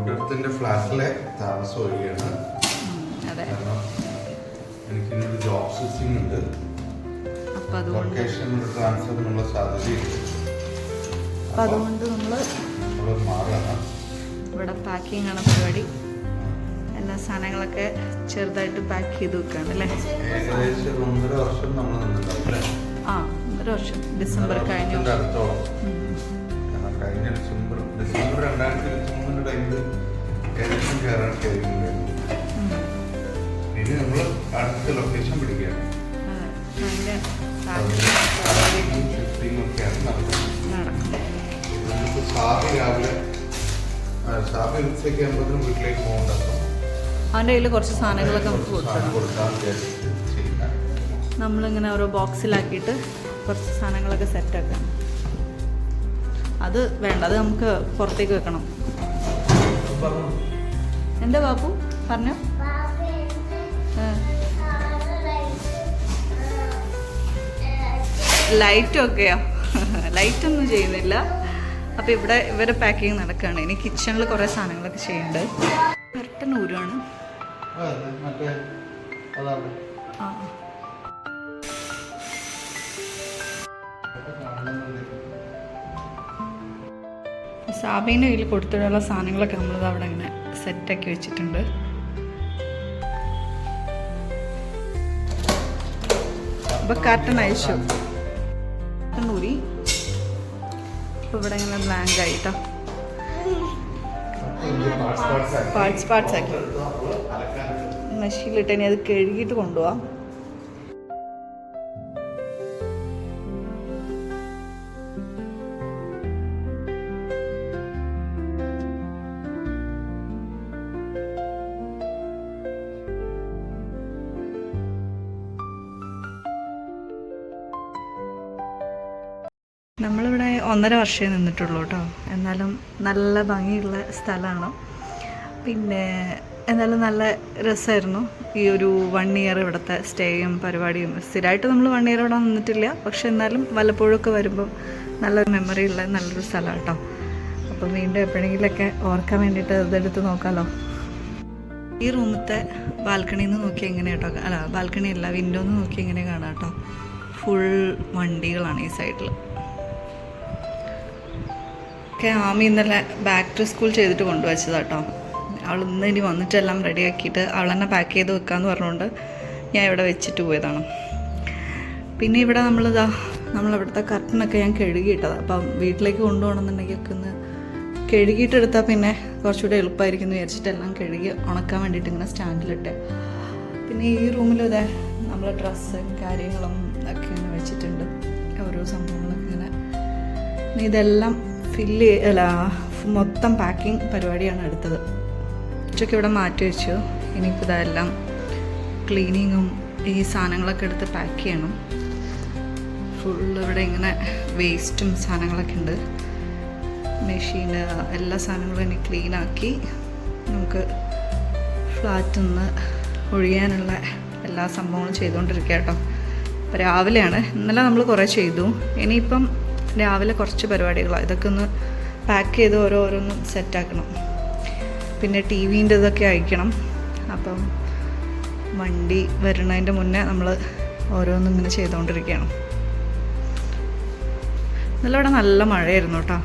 ഗുഡത്തിന്റെ ഫ്ലാറ്റിലെ താമസം ഒഴിയാണ്. എനിക്കിനൊരു job switching ഉണ്ട്. Location ട്രാൻസ്ഫറിനുള്ള സാധ്യതയുണ്ട്. അതുകൊണ്ട് നമ്മൾ മാറാണ്. ഇവിടെ പാക്കിംഗ് ആണ് പരിപാടി. എല്ലാ സാധനങ്ങളൊക്കെ ചെറുതായിട്ട് പാക്ക് ചെയ്ത് വെക്കാണ് അല്ലേ? ഏകദേശം 1.5 വർഷം നമ്മൾ നിന്നിട്ടുണ്ടാവും. 1.5 വർഷം. ഡിസംബർ കഴിഞ്ഞു. കഴിഞ്ഞ ഡിസംബർ 2023 ടൈമിൽ ഏകദേശം കയറാൻ കഴിയുന്നുണ്ടായിരുന്നു. ഇനി നമ്മൾ അടുത്ത ലൊക്കേഷൻ പിടിക്കുകയാണ്. ഷിഫ്റ്റിംഗ് ഒക്കെയാണ് നടക്കുന്നത്. സാബി ഉച്ചയ്ക്ക് ആകുമ്പോഴത്തേനും വീട്ടിലേക്ക് പോകേണ്ടപ്പോൾ അവൻ്റെ കയ്യിൽ കുറച്ച് സാധനങ്ങളൊക്കെ നമുക്ക് കൊടുക്കാം. നമ്മളിങ്ങനെ ഓരോ ബോക്സിലാക്കിയിട്ട് കുറച്ച് സാധനങ്ങളൊക്കെ സെറ്റാക്കാം. അത് വേണ്ട, അത് നമുക്ക് പുറത്തേക്ക് വെക്കണം. എന്താ ബാപ്പു പറഞ്ഞോ? ലൈറ്റൊക്കെയോ? ലൈറ്റൊന്നും ചെയ്യുന്നില്ല. അപ്പോൾ ഇവിടെ ഇവരെ പാക്കിങ് നടക്കുകയാണ്. ഇനി കിച്ചണിൽ കുറേ സാധനങ്ങളൊക്കെ ചെയ്യുന്നുണ്ട്. കറക്റ്റ് നൂറാണ്. സാബീൻ്റെ കയ്യിൽ കൊടുത്തിട്ടുള്ള സാധനങ്ങളൊക്കെ നമ്മളിത് അവിടെ ഇങ്ങനെ സെറ്റാക്കി വെച്ചിട്ടുണ്ട്. അപ്പോൾ കർട്ടൻ അയച്ചു ഊരി. ഇപ്പോൾ ഇവിടെ ഇങ്ങനെ ബ്ലാങ്ക് ആയിട്ടോ, പാർട്സ് ആക്കി മെഷീനിലിട്ട് ഇനി അത് കഴുകിയിട്ട് കൊണ്ടുപോവാം. നമ്മളിവിടെ 1.5 വർഷമേ നിന്നിട്ടുള്ളൂ കേട്ടോ. എന്നാലും നല്ല ഭംഗിയുള്ള സ്ഥലമാണ്. പിന്നെ എന്നാലും നല്ല രസമായിരുന്നു ഈ ഒരു 1 ഇയർ ഇവിടുത്തെ സ്റ്റേയും പരിപാടിയും. സ്ഥിരമായിട്ട് നമ്മൾ 1 ഇയർ ഇവിടെ നിന്നിട്ടില്ല, പക്ഷെ എന്നാലും വല്ലപ്പോഴൊക്കെ വരുമ്പം നല്ലൊരു മെമ്മറി ഉള്ള നല്ലൊരു സ്ഥലമാണ് കേട്ടോ. അപ്പം വീണ്ടും എപ്പോഴെങ്കിലൊക്കെ ഓർക്കാൻ വേണ്ടിയിട്ട് ഇതെടുത്ത് നോക്കാമല്ലോ. ഈ റൂമത്തെ ബാൽക്കണിയിൽ നിന്ന് നോക്കി എങ്ങനെ കേട്ടോ, അല്ല ബാൽക്കണി അല്ല, വിൻഡോന്ന് നോക്കി എങ്ങനെ കാണാം കേട്ടോ. ഫുൾ വണ്ടികളാണ് ഈ സൈഡിൽ. ആമി ഇന്നലെ ബാക്ക് ടു സ്കൂൾ ചെയ്തിട്ട് കൊണ്ടുവച്ചതാട്ടോ. അവൾ ഇന്ന് ഇനി വന്നിട്ടെല്ലാം റെഡിയാക്കിയിട്ട് അവൾ തന്നെ പാക്ക് ചെയ്ത് വെക്കാമെന്ന് പറഞ്ഞുകൊണ്ട് ഞാൻ ഇവിടെ വെച്ചിട്ട് പോയതാണ്. പിന്നെ ഇവിടെ നമ്മളിവിടുത്തെ കർട്ടനൊക്കെ ഞാൻ കഴുകിയിട്ടതാണ്. അപ്പം വീട്ടിലേക്ക് കൊണ്ടുപോകണമെന്നുണ്ടെങ്കിൽ ഒക്കെ ഒന്ന് കഴുകിയിട്ടെടുത്താൽ പിന്നെ കുറച്ചുകൂടെ എളുപ്പമായിരിക്കും എന്ന് വിചാരിച്ചിട്ട് എല്ലാം കഴുകി ഉണക്കാൻ വേണ്ടിയിട്ട് ഇങ്ങനെ സ്റ്റാൻഡിലിട്ട്. പിന്നെ ഈ റൂമിലും ഇതേ നമ്മൾ ഡ്രസ്സും കാര്യങ്ങളും ഒക്കെ ഇങ്ങനെ വെച്ചിട്ടുണ്ട്. ഓരോ സംഭവങ്ങളൊക്കെ ഇങ്ങനെ. ഇതെല്ലാം മൊത്തം പാക്കിംഗ് പരിപാടിയാണ് അടുത്തത്. ഉച്ചയ്ക്ക് ഇവിടെ മാറ്റി വെച്ചു. ഇനിയിപ്പോൾ ഇതെല്ലാം ക്ലീനിങ്ങും ഈ സാധനങ്ങളൊക്കെ എടുത്ത് പാക്ക് ചെയ്യണം. ഫുള്ള് ഇവിടെ ഇങ്ങനെ വേസ്റ്റും സാധനങ്ങളൊക്കെ ഉണ്ട്. മെഷീന് എല്ലാ സാധനങ്ങളും ഇനി ക്ലീനാക്കി നമുക്ക് ഫ്ലാറ്റിൽ നിന്ന് ഒഴിയാനുള്ള എല്ലാ സംഭവങ്ങളും ചെയ്തുകൊണ്ടിരിക്കുക കേട്ടോ. അപ്പോൾ രാവിലെയാണ്. ഇന്നലെ നമ്മൾ കുറേ ചെയ്തു. ഇനിയിപ്പം രാവിലെ കുറച്ച് പരിപാടികളാണ്. ഇതൊക്കെ ഒന്ന് പാക്ക് ചെയ്ത് ഓരോന്നും സെറ്റാക്കണം. പിന്നെ ടി വിൻ്റെ ഇതൊക്കെ അയക്കണം. അപ്പം വണ്ടി വരുന്നതിൻ്റെ മുന്നേ നമ്മൾ ഓരോന്നും ഇങ്ങനെ ചെയ്തുകൊണ്ടിരിക്കുകയാണ്. ഇന്നലെ ഇവിടെ നല്ല മഴയായിരുന്നു കേട്ടോ.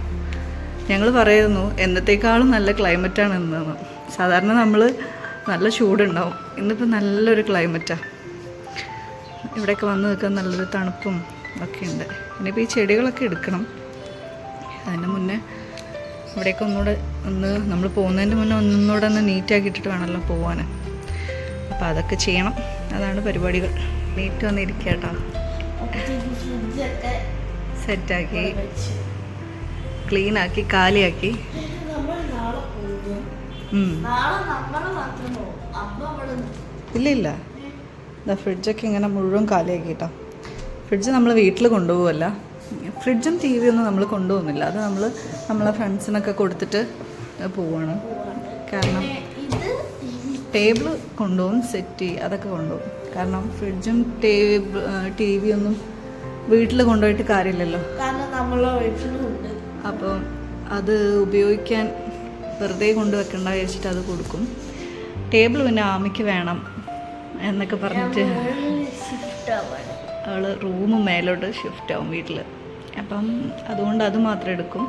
ഞങ്ങൾ പറയുന്നു എന്നത്തേക്കാളും നല്ല ക്ലൈമറ്റാണ് ഇന്നെന്ന്. സാധാരണ നമ്മൾ നല്ല ചൂടുണ്ടാവും, ഇന്നിപ്പോൾ നല്ലൊരു ക്ലൈമറ്റാണ്. ഇവിടെയൊക്കെ വന്ന് നിൽക്കാൻ നല്ലൊരു തണുപ്പും ഒക്കെ ഉണ്ട്. ഇനിയിപ്പോൾ ഈ ചെടികളൊക്കെ എടുക്കണം. അതിൻ്റെ മുന്നേ ഇവിടെയൊക്കെ നമ്മൾ പോകുന്നതിൻ്റെ മുന്നേ ഒന്നുകൂടെ ഒന്ന് നീറ്റാക്കിയിട്ടിട്ട് വേണമല്ലോ പോകാൻ. അപ്പോൾ അതൊക്കെ ചെയ്യണം. അതാണ് പരിപാടികൾ. നീറ്റ് വന്നിരിക്കുക കേട്ടോ. സെറ്റാക്കി ക്ലീനാക്കി കാലിയാക്കി. ഇല്ല ഫ്രിഡ്ജൊക്കെ ഇങ്ങനെ മുഴുവൻ കാലിയാക്കി കേട്ടോ. ഫ്രിഡ്ജ് നമ്മൾ വീട്ടിൽ കൊണ്ടുപോകുമല്ല. ഫ്രിഡ്ജും ടി വിയൊന്നും നമ്മൾ കൊണ്ടുപോകുന്നില്ല. അത് നമ്മളെ ഫ്രണ്ട്സിനൊക്കെ കൊടുത്തിട്ട് പോവാണ്. കാരണം ടേബിൾ കൊണ്ടുപോകും, സെറ്റ് അതൊക്കെ കൊണ്ടുപോകും. കാരണം ഫ്രിഡ്ജും ടി വി ഒന്നും വീട്ടിൽ കൊണ്ടുപോയിട്ട് കാര്യമില്ലല്ലോ. കാരണം നമ്മളെ വീട്ടിലുണ്ട്. അപ്പോൾ അത് ഉപയോഗിക്കാൻ വെറുതെ കൊണ്ടുവെക്കണ്ട വിചാരിച്ചിട്ട് അത് കൊടുക്കും. ടേബിൾ പിന്നെ ആമിക്ക് വേണം എന്നൊക്കെ പറഞ്ഞിട്ട് അവൾ റൂം മേലോട്ട് ഷിഫ്റ്റ് ആവും വീട്ടിൽ. അപ്പം അതുകൊണ്ട് അത് മാത്രം എടുക്കും.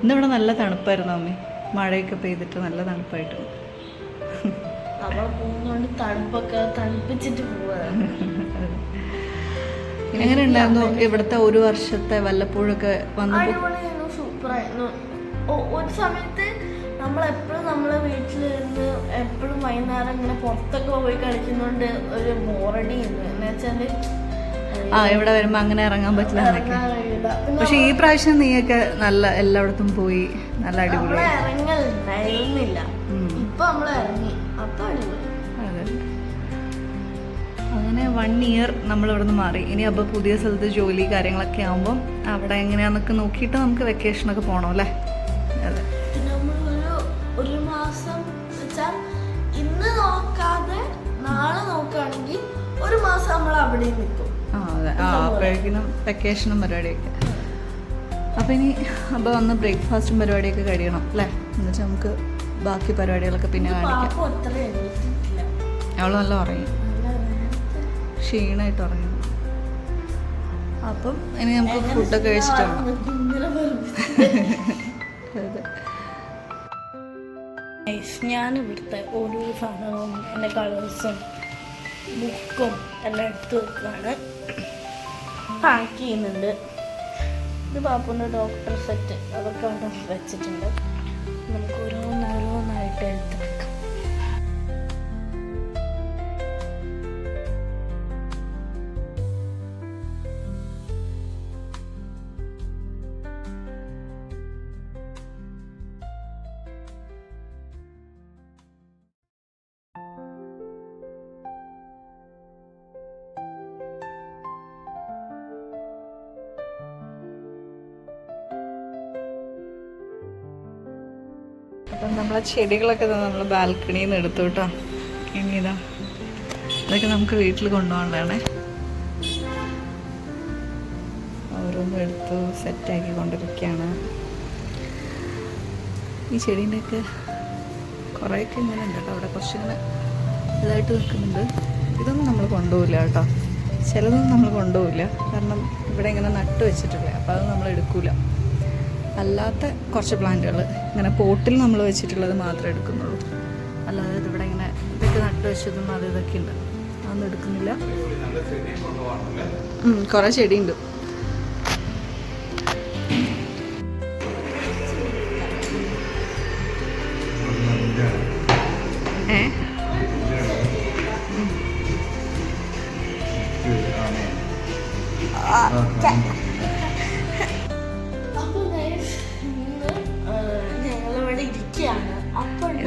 ഇന്നിവിടെ നല്ല തണുപ്പായിരുന്നു അമ്മി, മഴയൊക്കെ പെയ്തിട്ട് നല്ല തണുപ്പായിട്ട്. നമ്മൾ പോകുന്നോണ്ട് തണുപ്പൊക്കെ തണുപ്പിച്ചിട്ട് പോവാണ്. എങ്ങനെ ഉണ്ടായിരുന്നു ഇവിടുത്തെ ഒരു വർഷത്തെ വല്ലപ്പോഴൊക്കെ വന്നപ്പോൾ? സൂപ്പറായിരുന്നു. ഒരു സമയത്ത് നമ്മളെപ്പോഴും നമ്മളെ വീട്ടിലിരുന്ന് എപ്പോഴും വൈകുന്നേരം ഇങ്ങനെ പുറത്തൊക്കെ പോയി കളിക്കുന്നോണ്ട് ഒരു ബോറടി ഉണ്ട്. എന്ന് വെച്ചാല് ഇവിടെ വരുമ്പോ അങ്ങനെ ഇറങ്ങാൻ പറ്റില്ല. പക്ഷെ ഈ പ്രാവശ്യം നീയൊക്കെ നല്ല എല്ലായിടത്തും പോയി നല്ല അടിപൊളി ഇറങ്ങലുണ്ടായിരുന്നില്ല. ഇപ്പൊ നമ്മൾ ഇറങ്ങി, അപ്പൊ അടിപൊളി. അതെ, അങ്ങനെ 1 year നമ്മളിവിടെ നിന്ന് മാറി. ഇനി അപ്പോൾ പുതിയ സ്ഥലത്ത് ജോലി കാര്യങ്ങളൊക്കെ ആകുമ്പം അവിടെ എങ്ങനെയാന്നൊക്കെ നോക്കിയിട്ട് നമുക്ക് വെക്കേഷനൊക്കെ പോകണം അല്ലേ? അതെ, ഒരു മാസം വെച്ചാൽ ഇന്ന് നോക്കാതെ നാളെ നോക്കുകയാണെങ്കിൽ ഒരു മാസം നമ്മൾ അവിടെ നിൽക്കും. അതെ, അപ്പോഴേക്കിനും വെക്കേഷനും പരിപാടിയൊക്കെ. അപ്പം ഇനി അപ്പോൾ വന്ന് ബ്രേക്ക്ഫാസ്റ്റും പരിപാടിയൊക്കെ കഴിയണം അല്ലേ? എന്നുവെച്ചാൽ നമുക്ക് ബാക്കി പരിപാടികളൊക്കെ പിന്നെ കാണിക്കാം. അവൾ നല്ല ഉറങ്ങി, ക്ഷീണമായിട്ട് ഉറങ്ങി. അപ്പം ഇനി നമുക്ക് ഫുഡൊക്കെ കഴിച്ചിട്ടാണ്. ഞാൻ ഇവിടുത്തെ ഓരോ സാധനവും എൻ്റെ കളേഴ്സും ബുക്കും എല്ലാം എടുത്ത് വെക്കുകയാണ്, പാക്ക് ചെയ്യുന്നുണ്ട്. ഇത് പാപ്പുൻ്റെ ഡോക്ടർ സെറ്റ് അതൊക്കെ അവിടെ വെച്ചിട്ടുണ്ട്. നമുക്ക് ഓരോന്നോരോന്നായിട്ട് എടുത്ത് വെക്കാം. അപ്പം നമ്മളെ ചെടികളൊക്കെ നമ്മൾ ബാൽക്കണിയിൽ നിന്ന് എടുത്തു കേട്ടോ. ഇനി ഇതാ ഇതൊക്കെ നമുക്ക് വീട്ടിൽ കൊണ്ടുപോകേണ്ടതാണേ. ഓരോന്നും എടുത്തു സെറ്റാക്കി കൊണ്ടിരിക്കുകയാണ്. ഈ ചെടീൻ്റെയൊക്കെ കുറേയൊക്കെ ഇങ്ങനെ ഉണ്ട് കേട്ടോ, അവിടെ കുറച്ചിങ്ങനെ ഇതായിട്ട് നിൽക്കുന്നുണ്ട്. ഇതൊന്നും നമ്മൾ കൊണ്ടുപോകില്ല കേട്ടോ, ചിലതൊന്നും നമ്മൾ കൊണ്ടുപോകില്ല. കാരണം ഇവിടെ ഇങ്ങനെ നട്ട് വെച്ചിട്ടില്ല, അപ്പോൾ അത് നമ്മൾ എടുക്കില്ല. അല്ലാത്ത കുറച്ച് പ്ലാന്റുകൾ ഇങ്ങനെ പോട്ടിൽ നമ്മൾ വെച്ചിട്ടുള്ളത് മാത്രമേ എടുക്കുന്നുള്ളൂ. അല്ലാതെ ഇതിവിടെ ഇങ്ങനെ ഇതൊക്കെ നട്ട് വെച്ചതും അത് ഇതൊക്കെ ഉണ്ട്, അതൊന്നും എടുക്കുന്നില്ല. കുറേ ചെടിയുണ്ട്.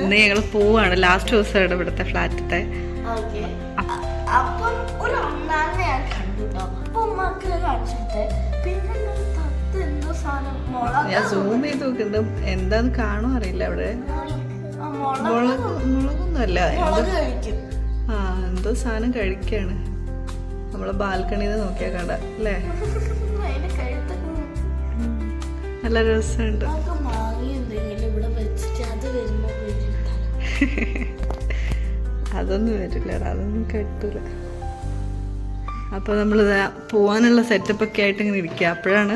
ഇന്ന് ഞങ്ങൾ പോവാണ്, ലാസ്റ്റ് ദിവസമാണ് ഇവിടുത്തെ ഫ്ലാറ്റത്തെ. അപ്പം ഒരു അണ്ണാനെ ഞാൻ കണ്ടു. അപ്പൊ ഉമ്മക്ക് കാണിച്ചിട്ട് പിന്നെ ഞാൻ സൂം ചെയ്ത് നോക്കുന്നുണ്ട്, എന്താന്ന് കാണുമോ അറിയില്ല. അവിടെ മുളകൊന്നുമല്ല, എന്തോ സാധനം കഴിക്കാണ്. നമ്മളെ ബാൽക്കണിന്ന് നോക്കിയാ കണ്ട അല്ലേ? നല്ല രസമുണ്ട്. അതൊന്നും വരില്ലടാ, അതൊന്നും കിട്ടൂല. അപ്പോൾ നമ്മളിത് പോവാനുള്ള സെറ്റപ്പൊക്കെ ആയിട്ട് ഇങ്ങനെ ഇരിക്കുക. അപ്പോഴാണ്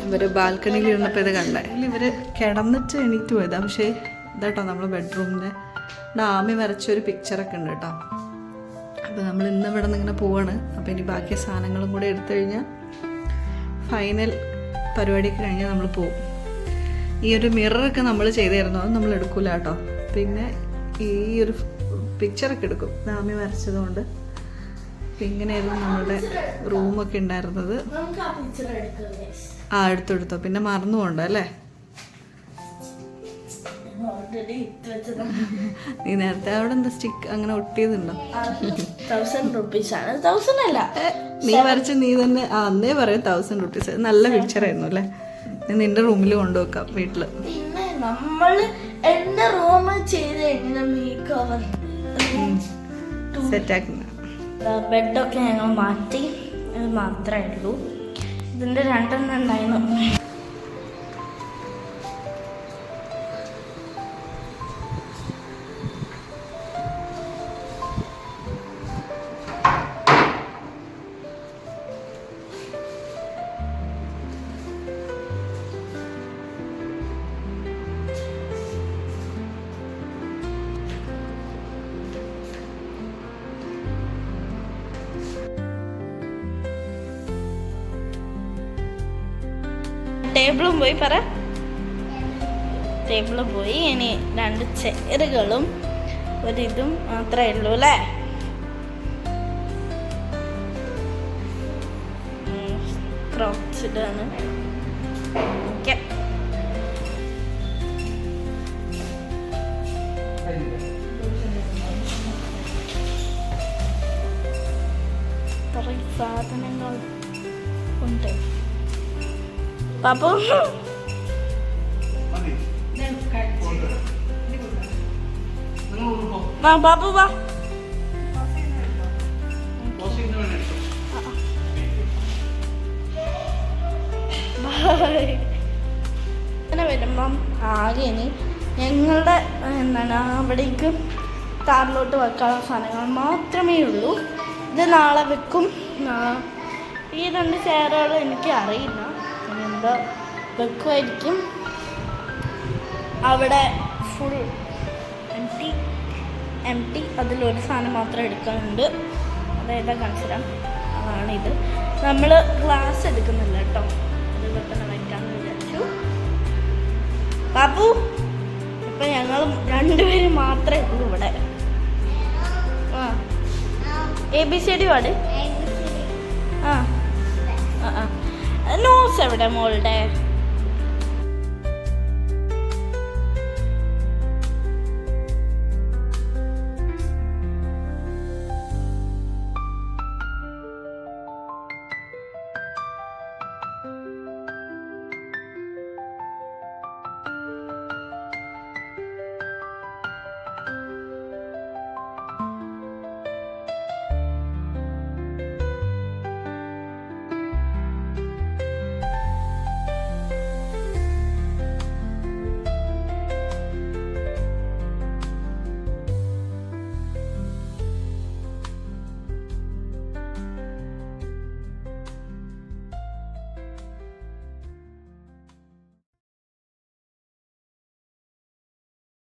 ഇവർ ബാൽക്കണിയിൽ ഇരുന്നപ്പോൾ ഇത് കണ്ടത്. ഇവർ കിടന്നിട്ട് എണീറ്റ് പോയതാ. പക്ഷേ ഇതാട്ടോ നമ്മളെ ബെഡ്റൂമിൻ്റെ ആമി വരച്ചൊരു പിക്ചറൊക്കെ ഉണ്ട് കേട്ടോ. അപ്പോൾ നമ്മൾ ഇന്ന് ഇവിടെ നിന്ന് ഇങ്ങനെ പോവാണ്. അപ്പോൾ ഇനി ബാക്കി സാധനങ്ങളും കൂടെ എടുത്തു കഴിഞ്ഞാൽ ഫൈനൽ പരിപാടിയൊക്കെ കഴിഞ്ഞാൽ നമ്മൾ പോവും. ഈ ഒരു മിററൊക്കെ നമ്മൾ ചെയ്തായിരുന്നു, അത് നമ്മൾ എടുക്കില്ല കേട്ടോ. പിന്നെ ഈ ഒരു പിക്ചറൊക്കെ എടുക്കും, ആമി വരച്ചതുകൊണ്ട്. അപ്പം ഇങ്ങനെയായിരുന്നു നമ്മളുടെ റൂമൊക്കെ ഉണ്ടായിരുന്നത്. എടുത്തെടുത്തോ, പിന്നെ മറന്നു പോകണ്ട അല്ലേ? നീ നേരത്തെ അവിടെ എന്താ സ്റ്റിക്ക് അങ്ങനെ ഒട്ടിയതുണ്ടോ? 1000 rupees ആണ്. 1000 അല്ല, നീ വരച്ച നീ തന്നെ അന്നേ പറയാം 1000 rupees. നല്ല പിക്ചറായിരുന്നു അല്ലേ? നിന്റെ റൂമിൽ കൊണ്ടുവെക്കാം വീട്ടില്. പിന്നെ നമ്മള് എന്റെ റൂം ചെയ്ത് മേക്ക് ഓവർ സെറ്റാക്കുന്ന ബെഡൊക്കെ ഞങ്ങൾ മാറ്റി. ഇത് മാത്രമേ ഉള്ളൂ. ഇതിൻ്റെ 2 ഉണ്ടായിരുന്നു. ടേബിളും പോയി പറ. ടേബിള് പോയി. ഇനി 2 ചെയറുകളും ഒരിതും മാത്രമേ ഉള്ളൂ അല്ലേ? ക്രോച്ചിടാണ്. ഓക്കെ. കുറേ സാധനങ്ങൾ ഉണ്ട്. പാപ്പു വാ, പാപ്പു വാ. അങ്ങനെ വരുമ്പം ആകെ ഇനി ഞങ്ങളുടെ അവിടേക്ക് കാറിലോട്ട് വെക്കാനുള്ള സാധനങ്ങൾ മാത്രമേ ഉള്ളൂ. ഇത് നാളെ വെക്കും. ഈ 2 ചെയറുകൾ എനിക്ക് അറിയില്ല, എന്താ വെക്കുമായിരിക്കും. അവിടെ ഫുൾ എം ടി. അതിലൊരു സാധനം മാത്രം എടുക്കാനുണ്ട്. അതായത് കാണിച്ചിടാം. അതാണിത്. നമ്മൾ ഗ്ലാസ് എടുക്കുന്നില്ല കേട്ടോ. അതിൽ തന്നെ വയ്ക്കാമെന്ന് വിചാരിച്ചു. പാപ്പു ഇപ്പം ഞങ്ങൾ 2 പേര് മാത്രമേ ഉള്ളൂ ഇവിടെ. ABCD പാട്. നോട്ട്സ് എവിടെ മോളുടെ?